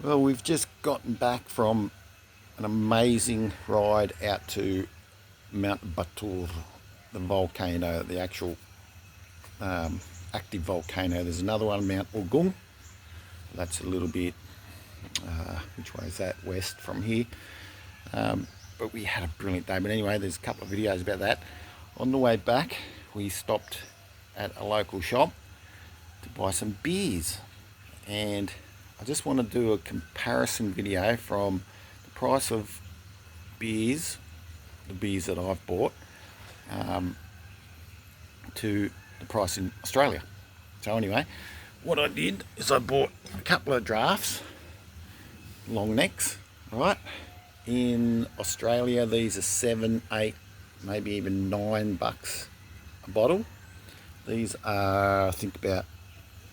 Well, we've just gotten back from an amazing ride out to Mount Batur, the volcano, the actual active volcano. There's another one, Mount Ugung. That's a little bit, which way is that? West from here. But we had a brilliant day. But anyway, there's a couple of videos about that. On the way back, we stopped at a local shop to buy some beers. And I just want to do a comparison video from the price of beers, the beers that I've bought, to the price in Australia. So anyway, what I did is I bought a couple of drafts, long necks, right? In Australia, these are 7, 8, maybe even $9 a bottle. These are, I think, about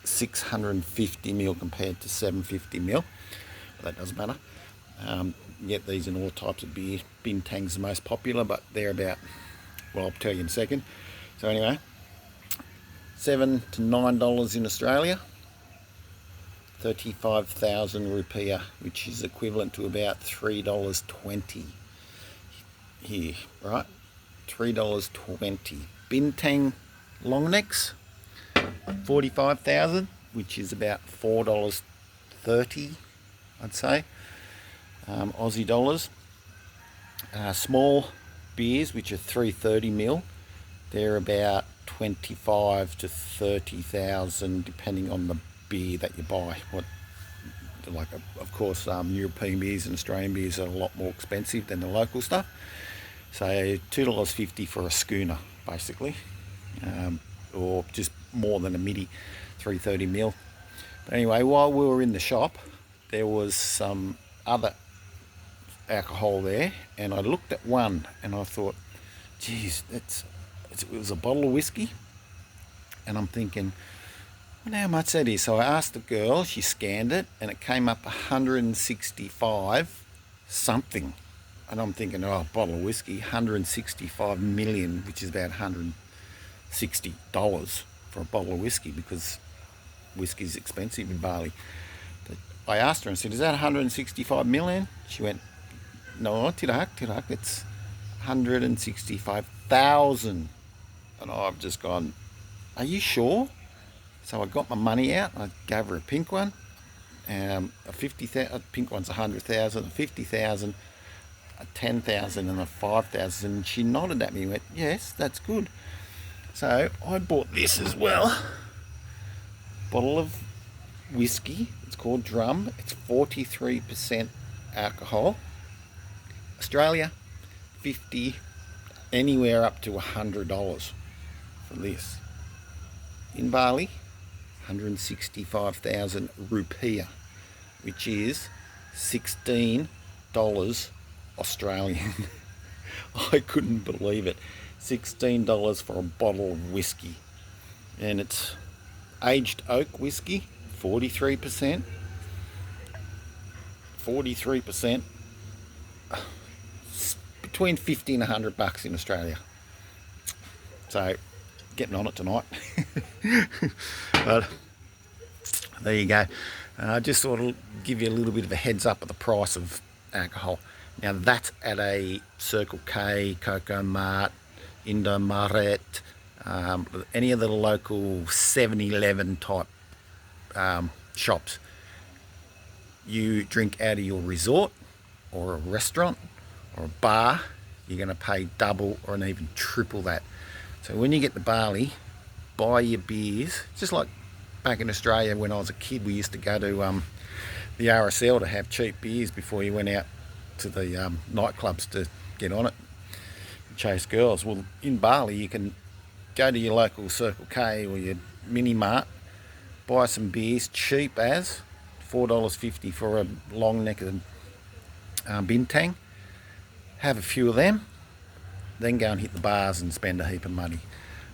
650 ml compared to 750 ml, but that doesn't matter. You get these in all types of beer. Bintang's the most popular, but they're about, well, I'll tell you in a second. So anyway, $7 to $9 in Australia, 35,000 rupiah, which is equivalent to about $3.20 here, right? $3.20. Bintang long necks, 45,000, which is about $4.30, I'd say, Aussie dollars. Small beers, which are 330 ml, they're about 25 to 30,000, depending on the beer that you buy. Like, of course, European beers and Australian beers are a lot more expensive than the local stuff. So $2.50 for a schooner, basically, or just more than a midi, 330 ml. But anyway, while we were in the shop, there was some other alcohol there, and I looked at one and I thought, geez, it was a bottle of whiskey, and I'm thinking, I wonder how much that is. So I asked the girl, she scanned it, and it came up 165 something. And I'm thinking, oh, a bottle of whiskey, 165 million, which is about $160 for a bottle of whiskey, because whiskey is expensive in Bali. But I asked her and said, is that 165 million? She went, no, tirak, it's 165,000. And I've just gone, are you sure? So I got my money out. I gave her a pink one. A pink one's 100,000, a 50,000, a 10,000, and a 5,000. And she nodded at me and went, yes, that's good. So I bought this as well. Bottle of whiskey. It's called Drum. It's 43% alcohol. Australia, 50, anywhere up to $100 for this. In Bali, 165,000 rupiah, which is $16 Australian. I couldn't believe it. $16 for a bottle of whiskey. And it's aged oak whiskey, 43%. 43%. Between 50 and $100 in Australia. So, getting on it tonight. But there you go. I just thought I'd give you a little bit of a heads up of the price of alcohol. Now that's at a Circle K, Coco Mart, Indomaret, any of the local 7-Eleven type shops. You drink out of your resort or a restaurant or a bar, you're going to pay double or even triple that. So when you get to Bali, buy your beers, just like back in Australia when I was a kid, we used to go to the RSL to have cheap beers before you went out to the nightclubs to get on it and chase girls. Well, in Bali, you can go to your local Circle K or your mini mart, buy some beers, cheap as $4.50 for a long neck of bintang, have a few of them, then go and hit the bars and spend a heap of money.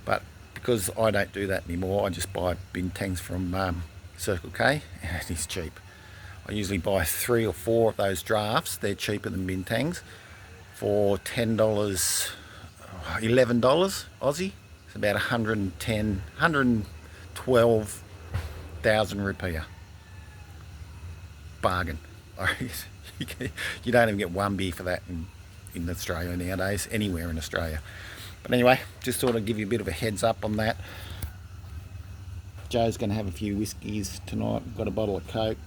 But because I don't do that anymore, I just buy bintangs from Circle K, and it is cheap. I usually buy 3 or 4 of those drafts. They're cheaper than bintangs for $10, $11 Aussie. It's about 112,000 rupiah. bargain. You don't even get one beer for that in Australia nowadays, anywhere in Australia. But anyway, just thought I'd give you a bit of a heads up on that. Joe's going to have a few whiskies tonight. Got a bottle of Coke,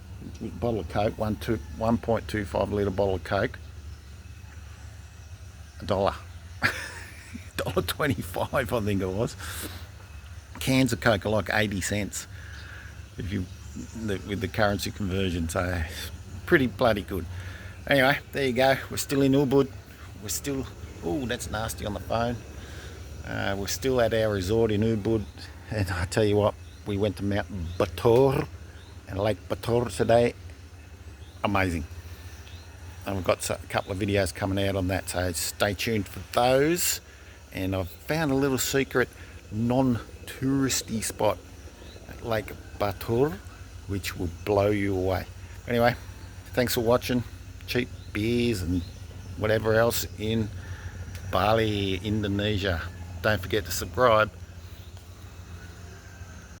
1.25 litre bottle of Coke. $1. $1.25 I think it was. Cans of Coke are like 80 cents if you with the currency conversion, so pretty bloody good. Anyway, there you go. We're still in Ubud. We're still, oh, that's nasty on the phone. We're still at our resort in Ubud, and I tell you what, we went to Mount Batur and Lake Batur today. Amazing. And we've got a couple of videos coming out on that, so stay tuned for those. And I've found a little secret non-touristy spot at Lake Batur, which will blow you away. Anyway, thanks for watching. Cheap beers and whatever else in Bali, Indonesia. Don't forget to subscribe.